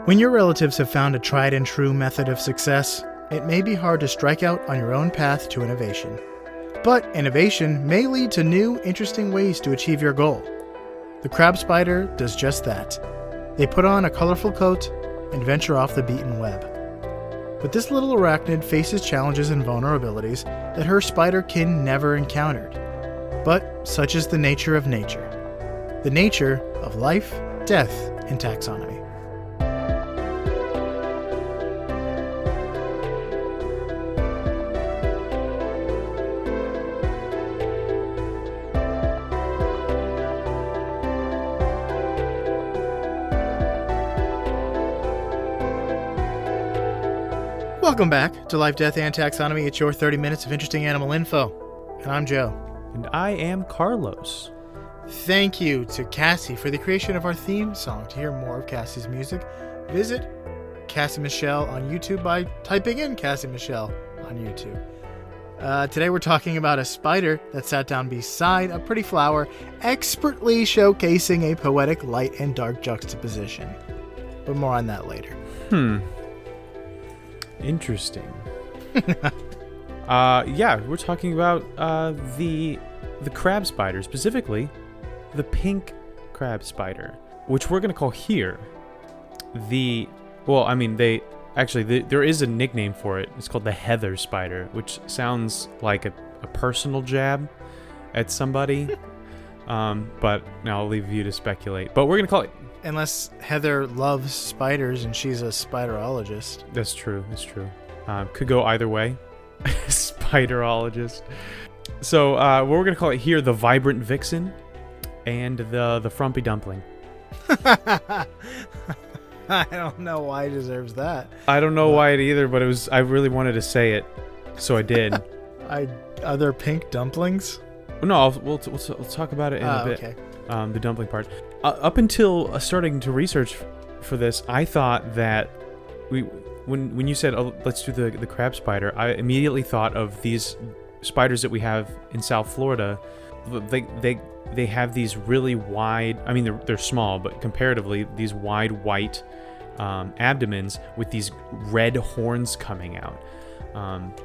When your relatives have found a tried and true method of success, it may be hard to strike out on your own path to innovation. But innovation may lead to new, interesting ways to achieve your goal. The crab spider does just that. They put on a colorful coat and venture off the beaten web. But this little arachnid faces challenges and vulnerabilities that her spider kin never encountered. But such is the nature of nature. The nature of life, death, and taxonomy. Welcome back to Life, Death, and Taxonomy. It's your 30 minutes of interesting animal info. And I'm Joe. And I am Carlos. Thank you to Cassie for the creation of our theme song. To hear more of Cassie's music, visit Cassie Michelle on YouTube by typing in Cassie Michelle on YouTube. Today we're talking about a spider that sat down beside a pretty flower, expertly showcasing a poetic light and dark juxtaposition. But more on that later. Interesting. We're talking about the crab spider, specifically the pink crab spider, which we're gonna call here there is a nickname for it. It's called the heather spider, which sounds like a personal jab at somebody. But now I'll leave you to speculate. But we're gonna call it. Unless Heather loves spiders and she's a spiderologist. That's true. Could go either way. Spiderologist. So what we're going to call it here, the vibrant vixen and the frumpy dumpling. I don't know why it deserves that. I don't know why it either, but I really wanted to say it, so I did. Are there pink dumplings? No, we'll talk about it in a bit. Okay. The dumpling part. Up until starting to research for this, I thought that when you said, let's do the crab spider, I immediately thought of these spiders that we have in South Florida. They have these really wide, I mean they're small, but comparatively these wide white abdomens with these red horns coming out.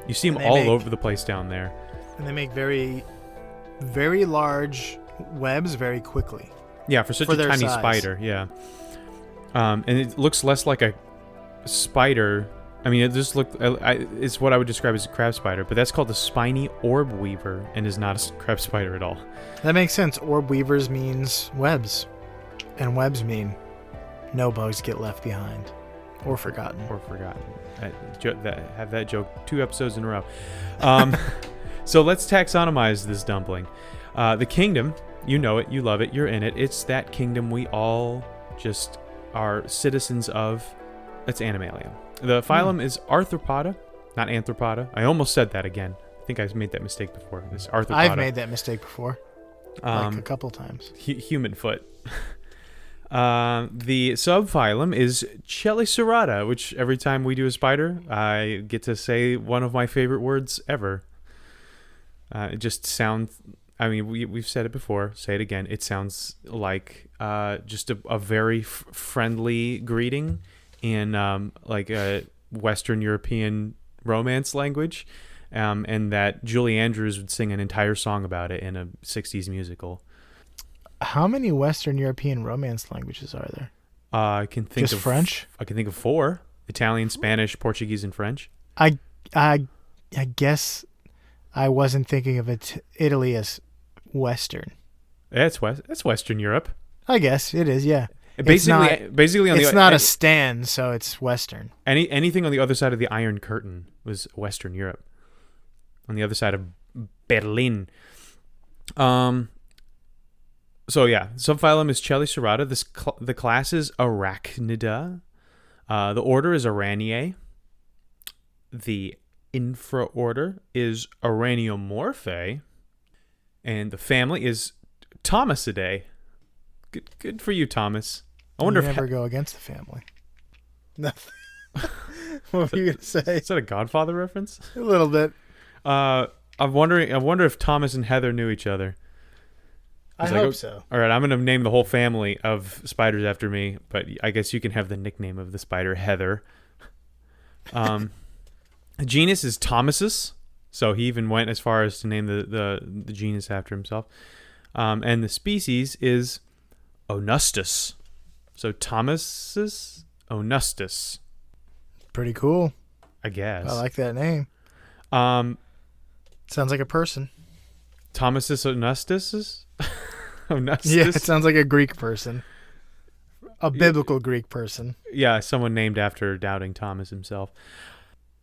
You see them all over the place down there. And they make very, very large webs very quickly. Yeah, for such a tiny spider, yeah. And it looks less like a spider. I mean, it just looked. It's what I would describe as a crab spider, but that's called a spiny orb weaver and is not a crab spider at all. That makes sense. Orb weavers means webs, and webs mean no bugs get left behind or forgotten. Have that joke 2 episodes in a row. So let's taxonomize this dumpling. The kingdom. You know it, you love it, you're in it. It's that kingdom we all just are citizens of. It's Animalia. The phylum is Arthropoda, not Anthropoda. I almost said that again. I think I've made that mistake before. It's Arthropoda. I've made that mistake before. Like a couple times. Human foot. The subphylum is Chelicerata, which every time we do a spider, I get to say one of my favorite words ever. It just sounds... I mean, we've said it before. Say it again. It sounds like just a very friendly greeting in like a Western European romance language, and that Julie Andrews would sing an entire song about it in a 60s musical. How many Western European romance languages are there? I can think just French? I can think of 4: Italian, Spanish, Portuguese, and French. I guess I wasn't thinking of Italy as Western. That's Western Europe. I guess it is, yeah. Basically, it's not a stand, so it's Western. Anything on the other side of the Iron Curtain was Western Europe. On the other side of Berlin. So yeah, subphylum is Chelicerata. The class is Arachnida. The order is Araniae. The infraorder is Araniomorphae. And the family is Thomasidae. Good for you, Thomas. I wonder if never go against the family. Nothing. What were you gonna say? Is that a Godfather reference? A little bit. I wonder if Thomas and Heather knew each other. I hope so. All right, I'm going to name the whole family of spiders after me, but I guess you can have the nickname of the spider, Heather. Genus is Thomisus, so he even went as far as to name the genus after himself. And the species is Onustus. So Thomisus Onustus. Pretty cool. I guess. I like that name. Sounds like a person. Thomisus Onustus? Onustus? Yeah, it sounds like a Greek person. A biblical Greek person. Yeah, someone named after doubting Thomas himself.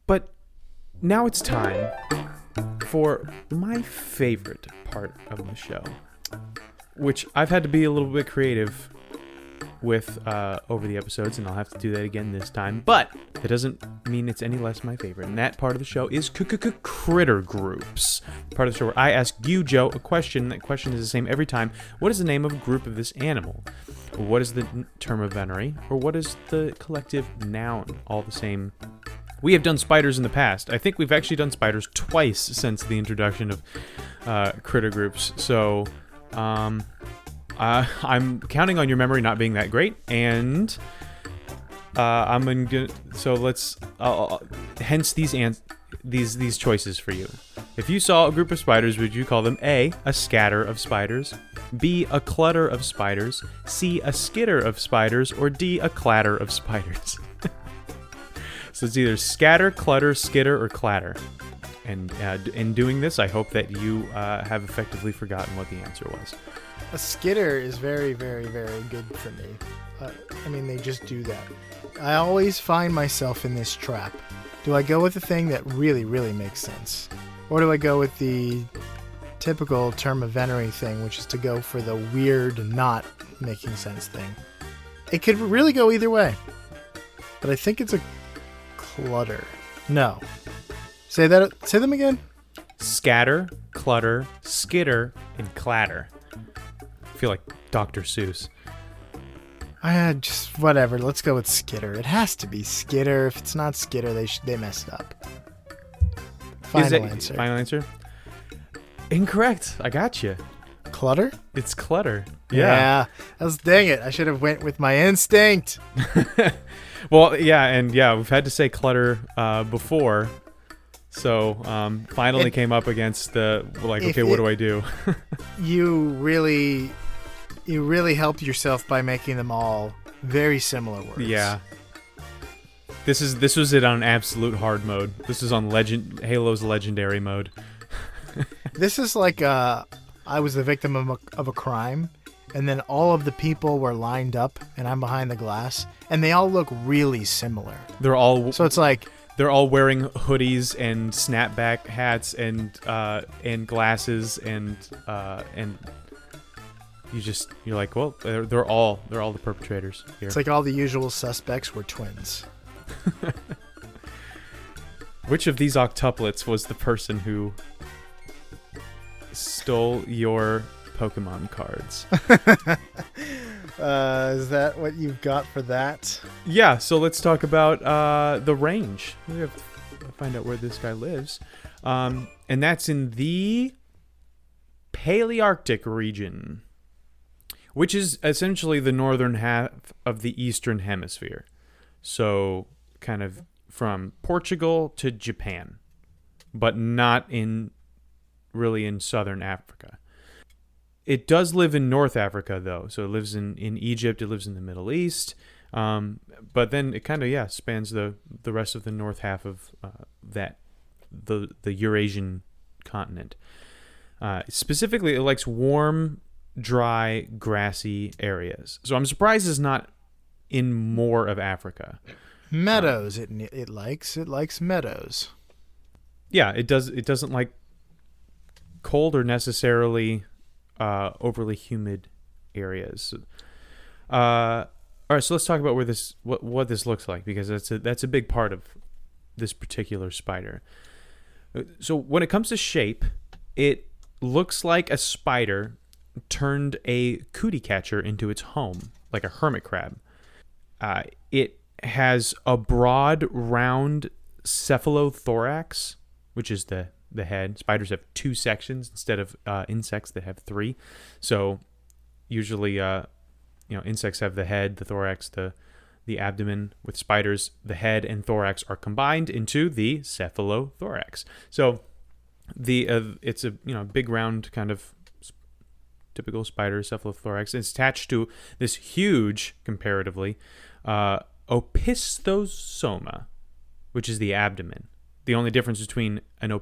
But now it's time for my favorite part of the show, which I've had to be a little bit creative with over the episodes, and I'll have to do that again this time. But that doesn't mean it's any less my favorite. And that part of the show is critter groups. Part of the show where I ask you, Joe, a question. That question is the same every time. What is the name of a group of this animal? What is the term of venery? Or what is the collective noun? All the same. We have done spiders in the past. I think we've actually done spiders twice since the introduction of critter groups. So I'm counting on your memory not being that great, and I'm gonna. So let's. Hence these choices for you. If you saw a group of spiders, would you call them A, a scatter of spiders, B, a clutter of spiders, C, a skitter of spiders, or D, a clatter of spiders? So it's either scatter, clutter, skitter, or clatter. And in doing this, I hope that you have effectively forgotten what the answer was. A skitter is very, very, very good for me. I mean, they just do that. I always find myself in this trap. Do I go with the thing that really, really makes sense? Or do I go with the typical term of venery thing, which is to go for the weird, not making sense thing? It could really go either way. But I think it's a clutter. No. Say them again. Scatter, clutter, skitter, and clatter. I feel like Dr. Seuss. Just whatever. Let's go with skitter. It has to be skitter. If it's not skitter, they messed up. Final answer. Final answer? Incorrect. I got you. Clutter? It's clutter. Yeah. Dang it. I should have went with my instinct. Well, yeah, we've had to say clutter before. So finally came up against okay, what do I do? You really helped yourself by making them all very similar words. Yeah. This was it on absolute hard mode. This is on Halo's legendary mode. This is like I was the victim of a crime, and then all of the people were lined up, and I'm behind the glass, and they all look really similar. So it's like they're all wearing hoodies and snapback hats and glasses and you're like, well, they're all the perpetrators here. It's like all the usual suspects were twins. Which of these octuplets was the person who stole your Pokemon cards? Is that what you've got for that? Yeah, so let's talk about the range. We have to find out where this guy lives. And that's in the Palearctic region, which is essentially the northern half of the Eastern Hemisphere. So kind of from Portugal to Japan, but not really in southern Africa. It does live in North Africa, though. So it lives in Egypt. It lives in the Middle East. But then it kind of, spans the rest of the north half of the Eurasian continent. Specifically, it likes warm, dry, grassy areas. So I'm surprised it's not in more of Africa. Meadows, it likes meadows. Yeah, it does. It doesn't like cold or necessarily overly humid areas. All right, so let's talk about what this looks like, because that's a big part of this particular spider. So when it comes to shape, it looks like a spider turned a cootie catcher into its home, like a hermit crab. It has a broad, round cephalothorax, which is the the head. Spiders have 2 sections instead of insects that have 3. So usually, insects have the head, the thorax, the abdomen. With spiders, the head and thorax are combined into the cephalothorax. So it's a big round kind of typical spider cephalothorax. It's attached to this huge, comparatively, opistosoma, which is the abdomen. The only difference between a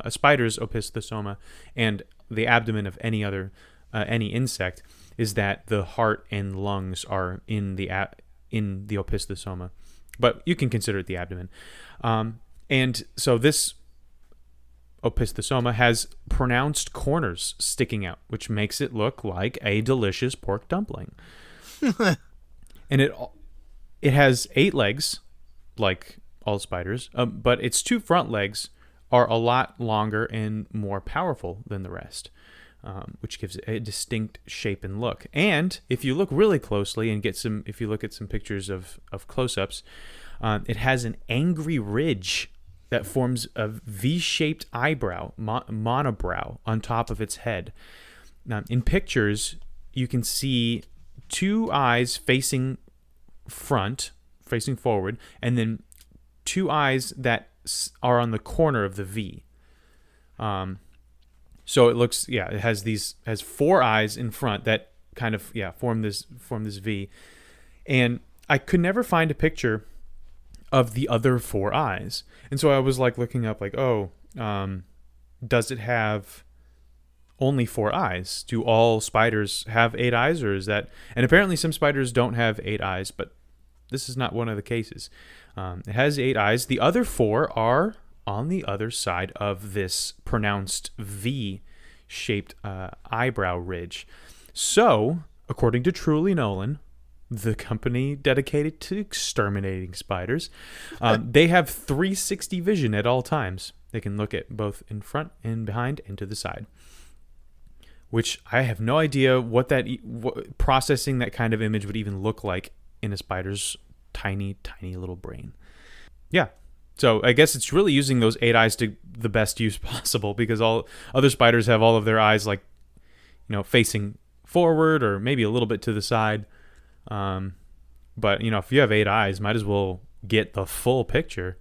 spider's opistosoma, and the abdomen of any insect is that the heart and lungs are in the opistosoma, but you can consider it the abdomen. And so this opistosoma has pronounced corners sticking out, which makes it look like a delicious pork dumpling. And it has 8 legs, like all spiders, but its 2 front legs are a lot longer and more powerful than the rest, which gives it a distinct shape and look. And if you look really closely and if you look at some pictures of close-ups, it has an angry ridge that forms a V-shaped eyebrow, monobrow, on top of its head. Now, in pictures, you can see 2 eyes facing forward, and then 2 eyes that are on the corner of the V. So it looks, it has 4 eyes in front that kind of form this V, and I could never find a picture of the other 4 eyes, and so I was like looking up, like, does it have only 4 eyes? Do all spiders have 8 eyes, or is that? And apparently some spiders don't have 8 eyes, but this is not one of the cases. It has 8 eyes. The other 4 are on the other side of this pronounced V-shaped eyebrow ridge. So, according to Truly Nolan, the company dedicated to exterminating spiders, they have 360 vision at all times. They can look at both in front and behind and to the side, which I have no idea what processing that kind of image would even look like in a spider's tiny, tiny little brain. Yeah. So I guess it's really using those 8 eyes to the best use possible, because all other spiders have all of their eyes facing forward or maybe a little bit to the side. But if you have 8 eyes, might as well get the full picture,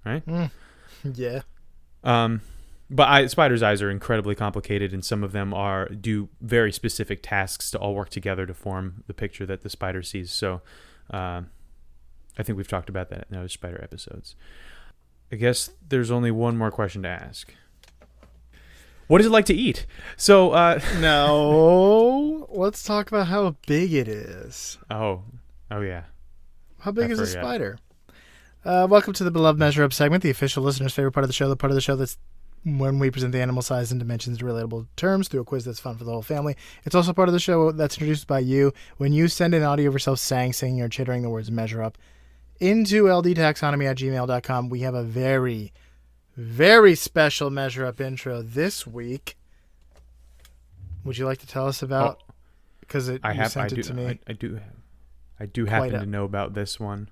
right? Yeah. But spiders' eyes are incredibly complicated, and some of them do very specific tasks to all work together to form the picture that the spider sees. So, I think we've talked about that in other spider episodes. I guess there's only one more question to ask. What is it like to eat? So, no, let's talk about how big it is. Oh yeah. How big is a spider? Welcome to the Beloved Measure Up segment, the official listener's favorite part of the show, the part of the show that's when we present the animal size and dimensions in relatable terms through a quiz that's fun for the whole family. It's also part of the show that's introduced by you when you send an audio of yourself singing, or chittering the words measure up into ldtaxonomy@gmail.com. We have a very, very special measure up intro this week. Would you like to tell us about? Because you sent it to me. I do happen to know about this one.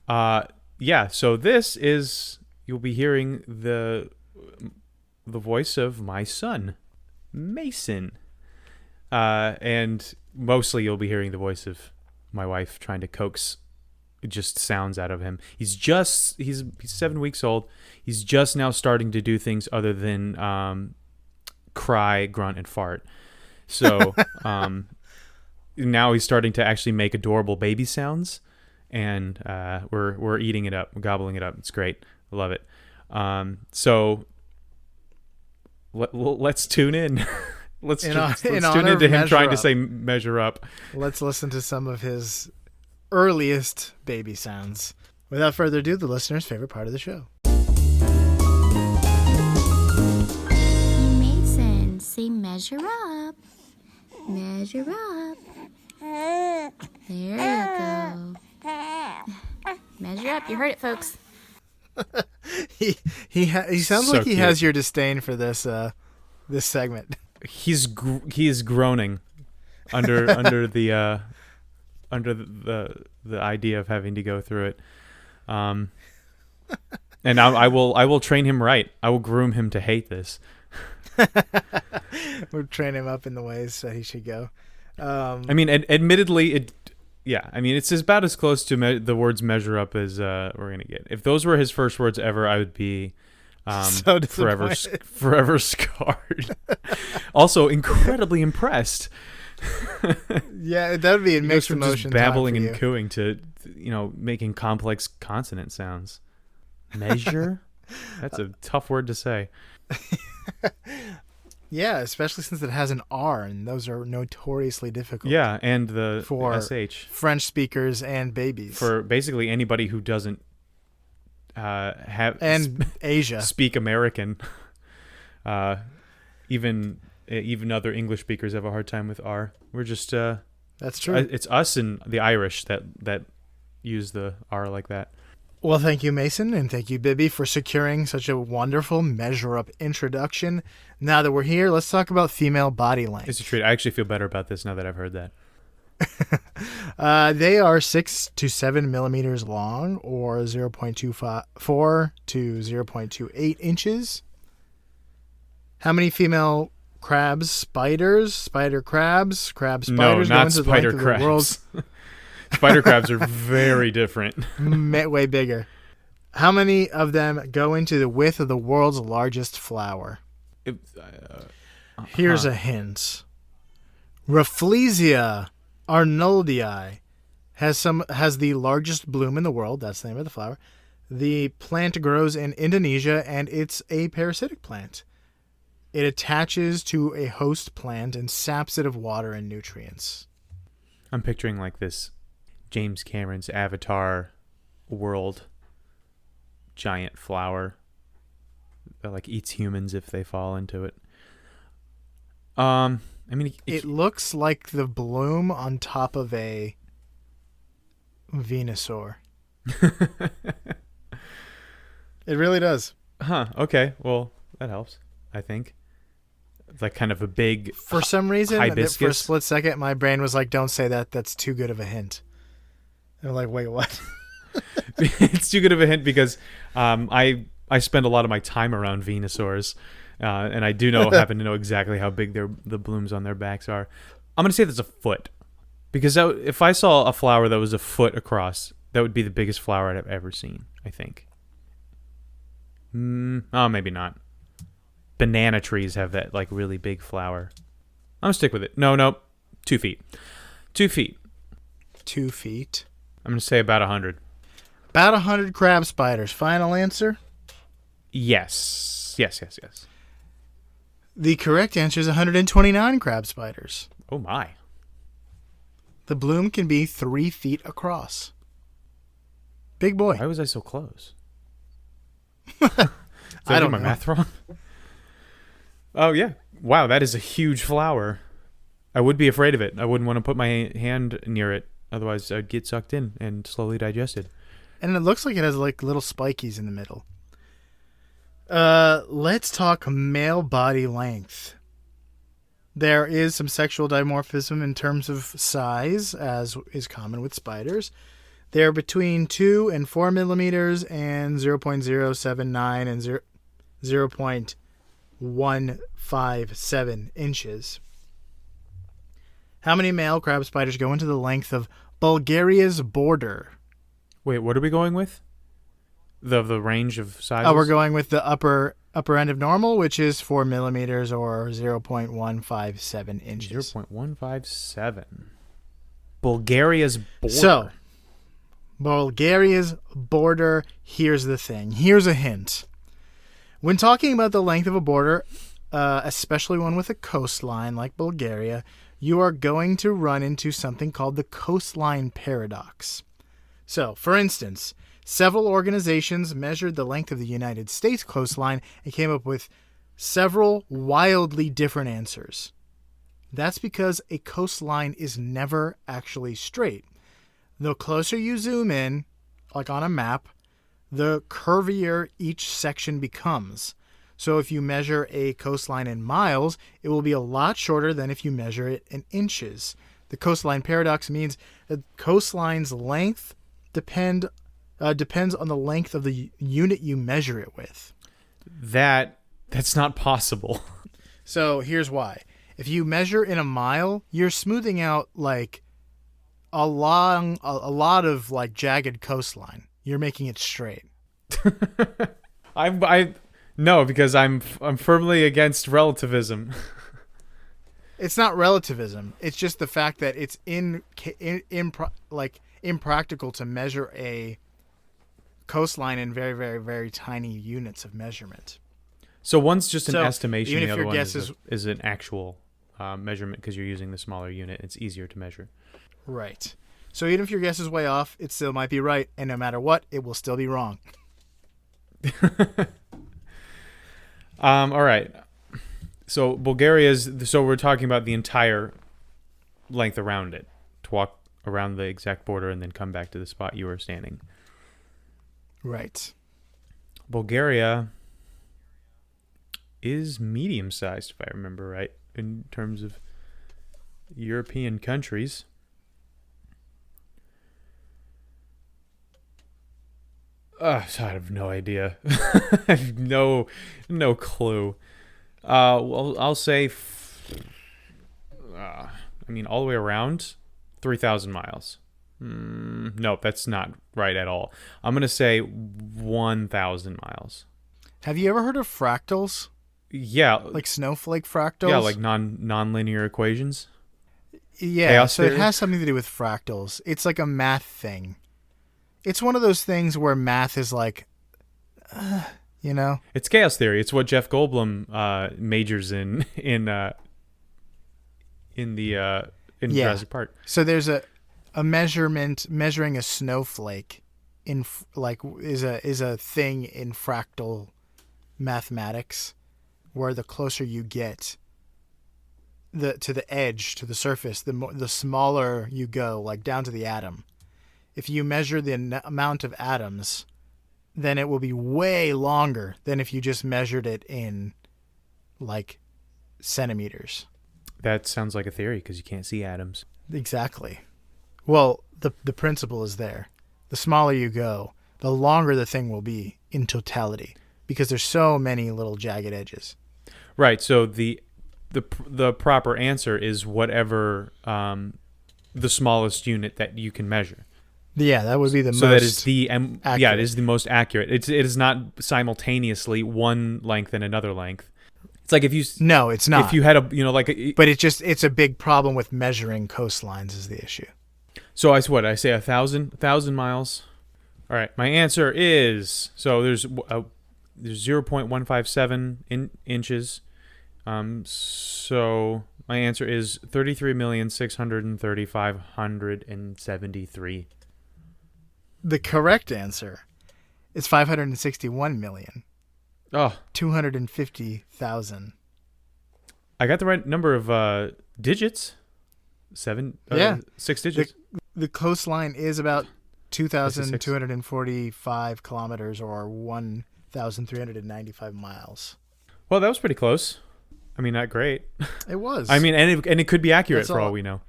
So this is, you'll be hearing the voice of my son, Mason. And mostly you'll be hearing the voice of my wife trying to coax just sounds out of him. He's 7 weeks old. He's just now starting to do things other than cry, grunt, and fart. So now he's starting to actually make adorable baby sounds, and we're eating it up, we're gobbling it up. It's great. I love it. So let's tune in. let's tune into him trying to say measure up. Let's listen to some of his earliest baby sounds. Without further ado, the listener's favorite part of the show. Mason, say measure up. Measure up. There you go. Measure up. You heard it, folks. He sounds like he cute. has your disdain for this segment. He is groaning under the idea of having to go through it. And I will train him right. I will groom him to hate this. We'll train him up in the ways that he should go. I mean, admittedly, it's about as close to the words measure up as we're going to get. If those were his first words ever, I would be so forever scarred. Also, incredibly impressed. Yeah, that would be a mixed from emotion. Just babbling and cooing to, making complex consonant sounds. Measure? That's a tough word to say. Yeah, especially since it has an R, and those are notoriously difficult. Yeah, and the for SH. French speakers and babies. For basically anybody who doesn't Asia speak American. Even other English speakers have a hard time with R. We're just that's true. It's us and the Irish that use the R like that. Well, thank you, Mason, and thank you, Bibby, for securing such a wonderful measure-up introduction. Now that we're here, let's talk about female body length. It's a treat. I actually feel better about this now that I've heard that. They are 6 to 7 millimeters long, or 0.24 to 0.28 inches. How many female crabs, spider crabs, crabs, spiders? No, not spider crabs. Spider crabs are very different. Way bigger. How many of them go into the width of the world's largest flower? Here's a hint. Rafflesia arnoldii has the largest bloom in the world. That's the name of the flower. The plant grows in Indonesia, and it's a parasitic plant. It attaches to a host plant and saps it of water and nutrients. I'm picturing like this James Cameron's Avatar world giant flower that like eats humans if they fall into it. It looks like the bloom on top of a Venusaur. It really does. Huh. Okay. Well, that helps, I think. It's like kind of a big For some reason, hibiscus. for a split second, my brain was like, don't say that. That's too good of a hint. And I'm like, wait, what? It's too good of a hint because I spend a lot of my time around Venusaurs. And I do happen to know exactly how big the blooms on their backs are. I'm going to say that's a foot. Because if I saw a flower that was a foot across, that would be the biggest flower I've ever seen, I think. Maybe not. Banana trees have that like really big flower. I'm going to stick with it. No, 2 feet. 2 feet. 2 feet. I'm going to say about 100. About 100 crab spiders. Final answer? Yes. The correct answer is 129 crab spiders. Oh my. The bloom can be 3 feet across. Big boy. Why was I so close? I don't my know. math wrong. Oh yeah. Wow, that is a huge flower. I would be afraid of it. I wouldn't want to put my hand near it. Otherwise I'd get sucked in and slowly digested. And it looks like it has like little spikies in the middle. Let's talk male body length. There is some sexual dimorphism in terms of size, as is common with spiders. They're between 2 and 4 millimeters and 0.079 and 0.157 inches. How many male crab spiders go into the length of Bulgaria's border? Wait, what are we going with? The range of sizes? Oh, we're going with the upper end of normal, which is 4 millimeters or 0.157 inches. 0.157. Bulgaria's border. So, Bulgaria's border, here's the thing. Here's a hint. When talking about the length of a border, especially one with a coastline like Bulgaria, you are going to run into something called the coastline paradox. So, for instance, several organizations measured the length of the United States coastline and came up with several wildly different answers. That's because a coastline is never actually straight. The closer you zoom in, like on a map, the curvier each section becomes. So if you measure a coastline in miles, it will be a lot shorter than if you measure it in inches. The coastline paradox means that coastline's length depend Depends on the length of the unit you measure it with. That's not possible. So here's why. If you measure in a mile, you're smoothing out like a lot of like jagged coastline. You're making it straight. No, because I'm firmly against relativism. It's not relativism. It's just the fact that it's impractical to measure a coastline in very, very, very tiny units of measurement. So one's just an estimation, even the if other your one guess is an actual measurement because you're using the smaller unit. It's easier to measure. Right. So even if your guess is way off, it still might be right, and no matter what, it will still be wrong. All right. So so we're talking about the entire length around it, to walk around the exact border and then come back to the spot you were standing. Right. Bulgaria is medium-sized, if I remember right, in terms of European countries. I have no idea. I have no clue. Well, I'll say, all the way around, 3,000 miles. Nope, that's not right at all. I'm going to say 1,000 miles. Have you ever heard of fractals? Yeah. Like snowflake fractals? Yeah, like non-linear equations. Yeah, Chaos so theory? It has something to do with fractals. It's like a math thing. It's one of those things where math is like, you know? It's chaos theory. It's what Jeff Goldblum majors in Jurassic Park. So there's a measuring a snowflake is a thing in fractal mathematics, where the closer you get to the edge, to the surface, the smaller you go, like down to the atom. If you measure the amount of atoms, then it will be way longer than if you just measured it in like centimeters. That sounds like a theory because you can't see atoms. Exactly. Well, the principle is there. The smaller you go, the longer the thing will be in totality, because there's so many little jagged edges. Right. So the proper answer is whatever the smallest unit that you can measure. Yeah, that would be the most. So that is accurate. Yeah, it is the most accurate. It is not simultaneously one length and another length. It's like if you No, it's not. If you had but it's a big problem with measuring coastlines is the issue. So I say 1,000 miles. All right, my answer is there's 0.157 inches. So my answer is 33,630,573. The correct answer is 561 million. Oh, 250,000. I got the right number of digits. 6 digits. The coastline is about 2,245 kilometers or 1,395 miles. Well, that was pretty close. I mean, not great. It was. I mean, and it could be accurate for all we know.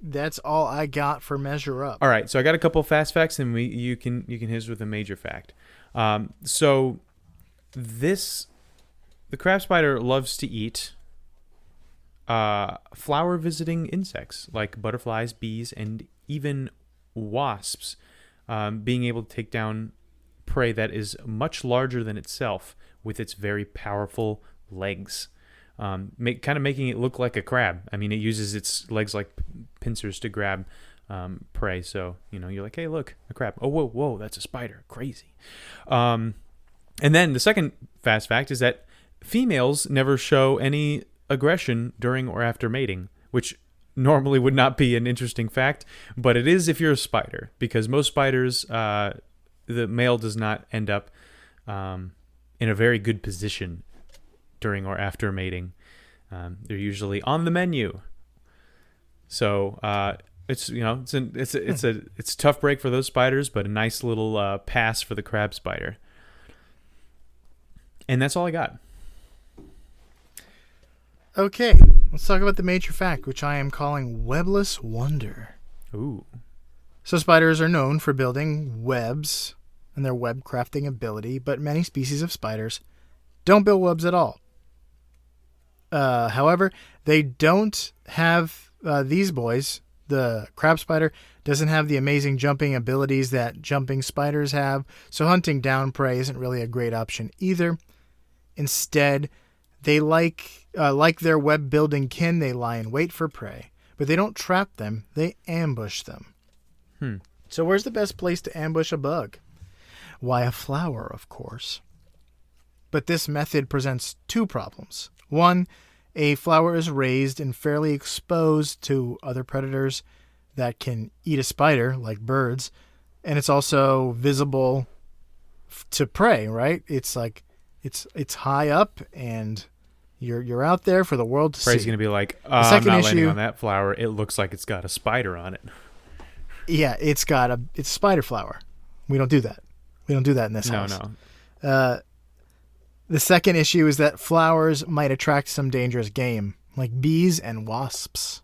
That's all I got for Measure Up. All right, so I got a couple fast facts, and you can hit us with a major fact. The crab spider loves to eat flower visiting insects like butterflies, bees, and even wasps, being able to take down prey that is much larger than itself with its very powerful legs. Making it look like a crab. I mean, it uses its legs like pincers to grab prey. So, you're like, hey, look, a crab. Oh, whoa, that's a spider. Crazy. And then the second fast fact is that females never show any aggression during or after mating, which normally would not be an interesting fact, but it is if you're a spider, because most spiders, the male does not end up in a very good position during or after mating. They're usually on the menu. So it's a tough break for those spiders, but a nice little pass for the crab spider. And that's all I got. Okay, let's talk about the major fact, which I am calling webless wonder. Ooh. So spiders are known for building webs and their web crafting ability, but many species of spiders don't build webs at all. However, they don't have these boys. The crab spider doesn't have the amazing jumping abilities that jumping spiders have, so hunting down prey isn't really a great option either. Instead, they like their web-building kin, they lie in wait for prey. But they don't trap them, they ambush them. So where's the best place to ambush a bug? Why, a flower, of course. But this method presents two problems. One, a flower is raised and fairly exposed to other predators that can eat a spider, like birds, and it's also visible to prey, right? It's like it's high up, and you're out there for the world to see. Prey's gonna be like, the second I'm not issue, landing on that flower. It looks like it's got a spider on it. Yeah, it's a spider flower. We don't do that. We don't do that in this house. No. The second issue is that flowers might attract some dangerous game, like bees and wasps.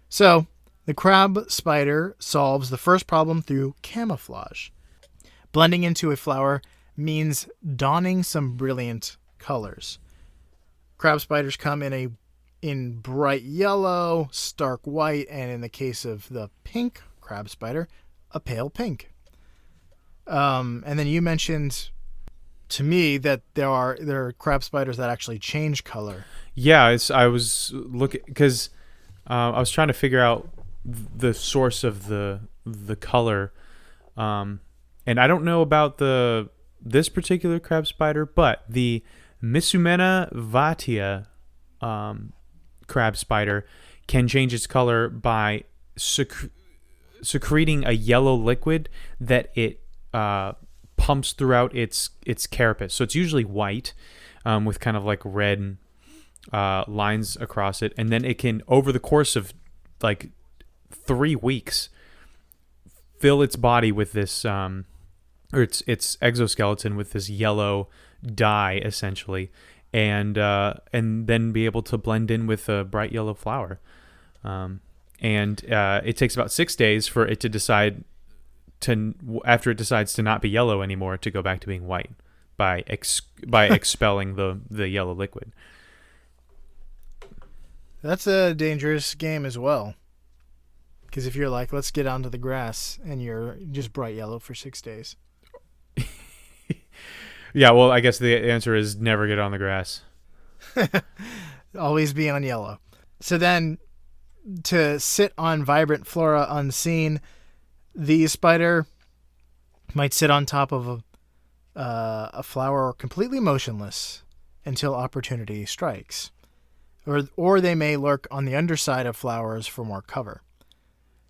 So, the crab spider solves the first problem through camouflage. Blending into a flower means donning some brilliant colors. Crab spiders come in bright yellow, stark white, and in the case of the pink crab spider, a pale pink. And then you mentioned to me that there are crab spiders that actually change color. Yeah, I was looking because I was trying to figure out the source of the color, and I don't know about this particular crab spider, but the Misumena vatia crab spider can change its color by secreting a yellow liquid that it pumps throughout its carapace. So it's usually white with kind of like red lines across it, and then it can, over the course of like 3 weeks, fill its body with this or its exoskeleton with this yellow dye essentially, and then be able to blend in with a bright yellow flower. And it takes about 6 days for it to decide after it decides to not be yellow anymore, to go back to being white by expelling the yellow liquid. That's a dangerous game as well. Because if you're like, let's get onto the grass, and you're just bright yellow for 6 days. Yeah, well, I guess the answer is never get on the grass. Always be on yellow. So then, to sit on vibrant flora unseen, the spider might sit on top of a flower completely motionless until opportunity strikes. Or they may lurk on the underside of flowers for more cover.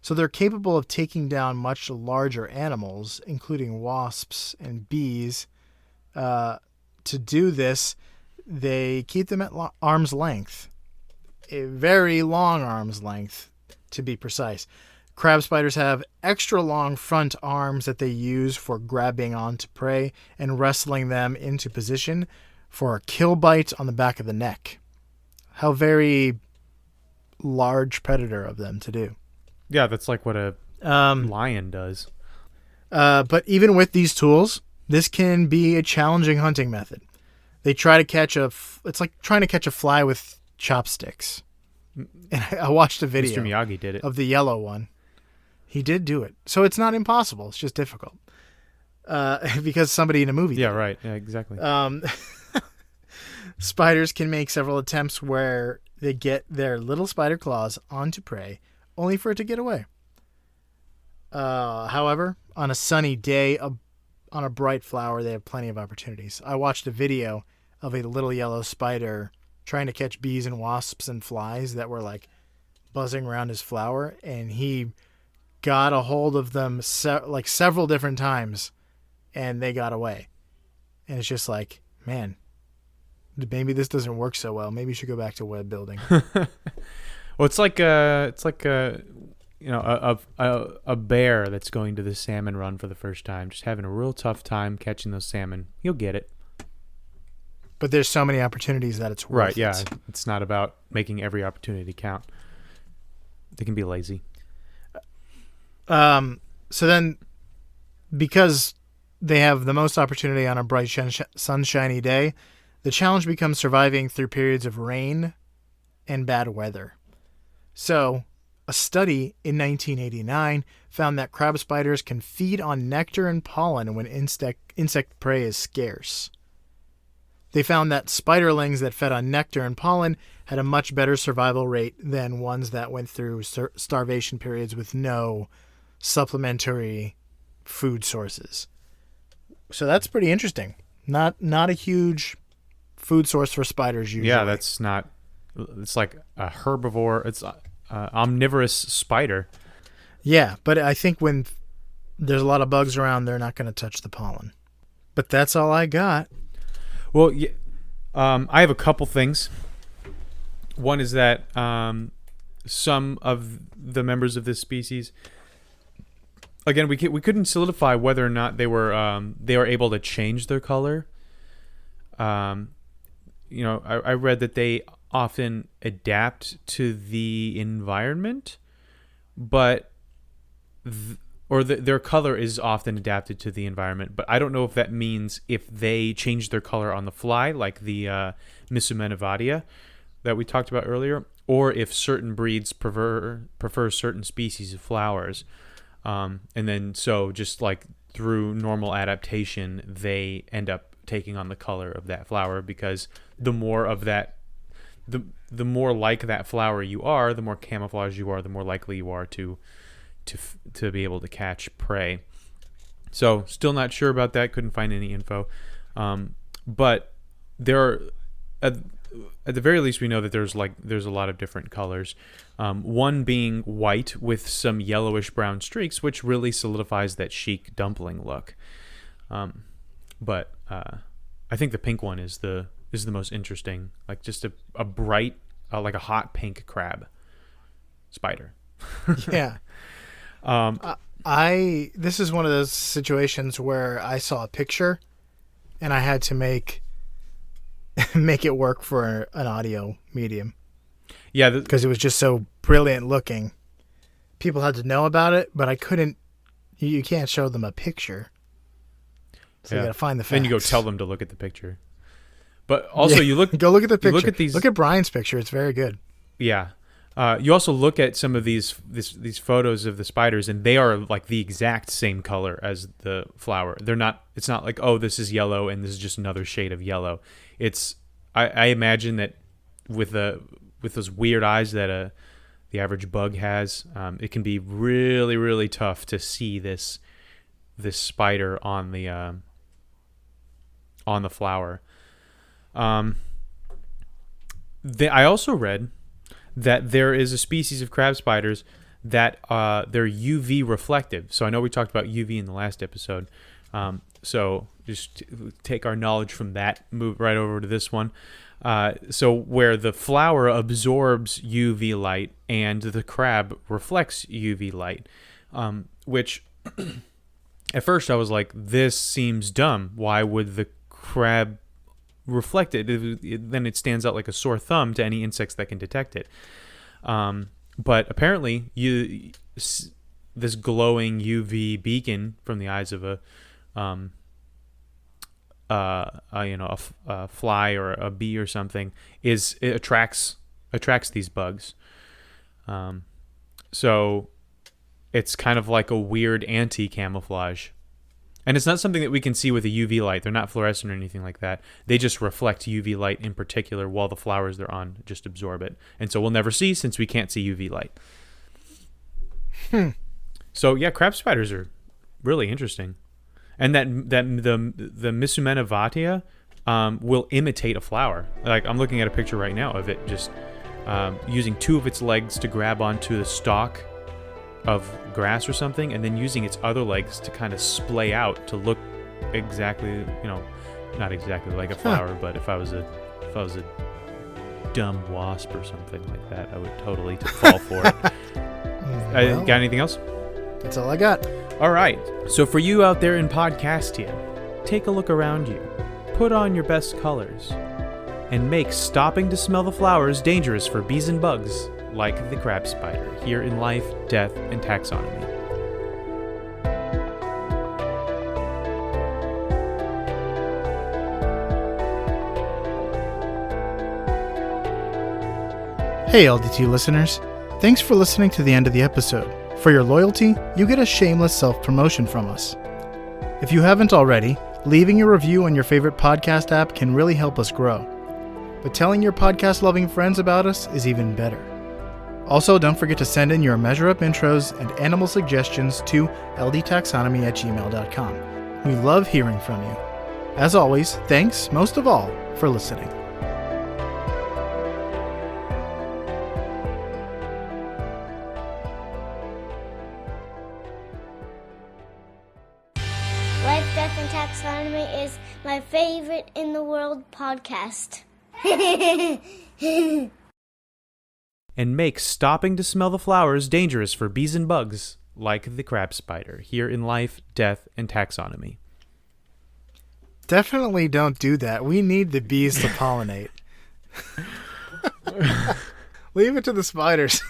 So they're capable of taking down much larger animals, including wasps and bees. To do this, they keep them at arm's length, a very long arm's length, to be precise. Crab spiders have extra long front arms that they use for grabbing onto prey and wrestling them into position for a kill bite on the back of the neck. How very large predator of them to do. Yeah, that's like what a lion does. But even with these tools, this can be a challenging hunting method. They try to catch it's like trying to catch a fly with chopsticks. And I watched a video Mr. Miyagi did it. of the yellow one. He did do it. So it's not impossible. It's just difficult. Because somebody in a movie did. Yeah, right. Yeah, exactly. Spiders can make several attempts where they get their little spider claws onto prey, only for it to get away. However, on a sunny day, on a bright flower, they have plenty of opportunities. I watched a video of a little yellow spider trying to catch bees and wasps and flies that were like buzzing around his flower, and he got a hold of them several different times, and they got away. And it's just like, man, maybe this doesn't work so well. Maybe you should go back to web building. Well, it's like a bear that's going to the salmon run for the first time, just having a real tough time catching those salmon. He'll get it. But there's so many opportunities that it's worth Right, yeah. it. It's not about making every opportunity count. They can be lazy. So then because they have the most opportunity on a bright, sunshiny day, the challenge becomes surviving through periods of rain and bad weather. So, a study in 1989 found that crab spiders can feed on nectar and pollen when insect prey is scarce. They found that spiderlings that fed on nectar and pollen had a much better survival rate than ones that went through starvation periods with no supplementary food sources. So that's pretty interesting. Not a huge food source for spiders usually. Yeah, that's not. It's like a herbivore. It's omnivorous spider. Yeah, but I think when there's a lot of bugs around, they're not going to touch the pollen. But that's all I got. Well, yeah, I have a couple things. One is that some of the members of this species, again, we couldn't solidify whether or not they were able to change their color. I read that they often adapt to the environment, but their color is often adapted to the environment. But I don't know if that means if they change their color on the fly, like the Misumena that we talked about earlier, or if certain breeds prefer certain species of flowers. And then so just like through normal adaptation, they end up taking on the color of that flower, because the more of that, the more like that flower you are, the more camouflage you are, the more likely you are to be able to catch prey. So still not sure about that. Couldn't find any info. But there are, at the very least, we know that there's a lot of different colors. One being white with some yellowish brown streaks, which really solidifies that chic dumpling look. But I think the pink one is the most interesting. Like just a bright, like a hot pink crab spider. Yeah. This is one of those situations where I saw a picture and I had to make it work for an audio medium. Yeah, because it was just so brilliant looking. People had to know about it, but I couldn't. You can't show them a picture, so you got to find the facts. Then you go tell them to look at the picture. But also, you go look at the picture. Look at these. Look at Brian's picture; it's very good. Yeah. You also look at some of these photos of the spiders, and they are like the exact same color as the flower. They're not. It's not like, oh, this is yellow and this is just another shade of yellow. It's. I imagine that with those weird eyes that the average bug has, it can be really, really tough to see this spider on the flower. I also read that there is a species of crab spiders that they're UV reflective. So I know we talked about UV in the last episode. So just take our knowledge from that, move right over to this one. So where the flower absorbs UV light and the crab reflects UV light, which at first I was like, this seems dumb. Why would the crab reflect it? Then it stands out like a sore thumb to any insects that can detect it. But apparently this glowing UV beacon from the eyes of a fly or a bee or something it attracts these bugs. So it's kind of like a weird anti-camouflage. And it's not something that we can see with a UV light. They're not fluorescent or anything like that. They just reflect UV light in particular, while the flowers they're on just absorb it. And so we'll never see, since we can't see UV light. So yeah, crab spiders are really interesting. And that the Misumena will imitate a flower. Like I'm looking at a picture right now of it just using two of its legs to grab onto the stalk of grass or something, and then using its other legs to kind of splay out to look exactly, not exactly like a flower, but if I was a dumb wasp or something like that, I would totally fall for it. Well, got anything else? That's all I got. All right. So for you out there in Podcastia, take a look around you, put on your best colors, and make stopping to smell the flowers dangerous for bees and bugs like the crab spider here in Life, Death, and Taxonomy. Hey LDT listeners, thanks for listening to the end of the episode. For your loyalty, you get a shameless self-promotion from us. If you haven't already, leaving a review on your favorite podcast app can really help us grow. But telling your podcast-loving friends about us is even better. Also, don't forget to send in your Measure Up intros and animal suggestions to ldtaxonomy@gmail.com. We love hearing from you. As always, thanks, most of all, for listening. Life, Death, and Taxonomy is my favorite in the world podcast. And make stopping to smell the flowers dangerous for bees and bugs, like the crab spider, here in Life, Death, and Taxonomy. Definitely don't do that. We need the bees to pollinate. Leave it to the spiders.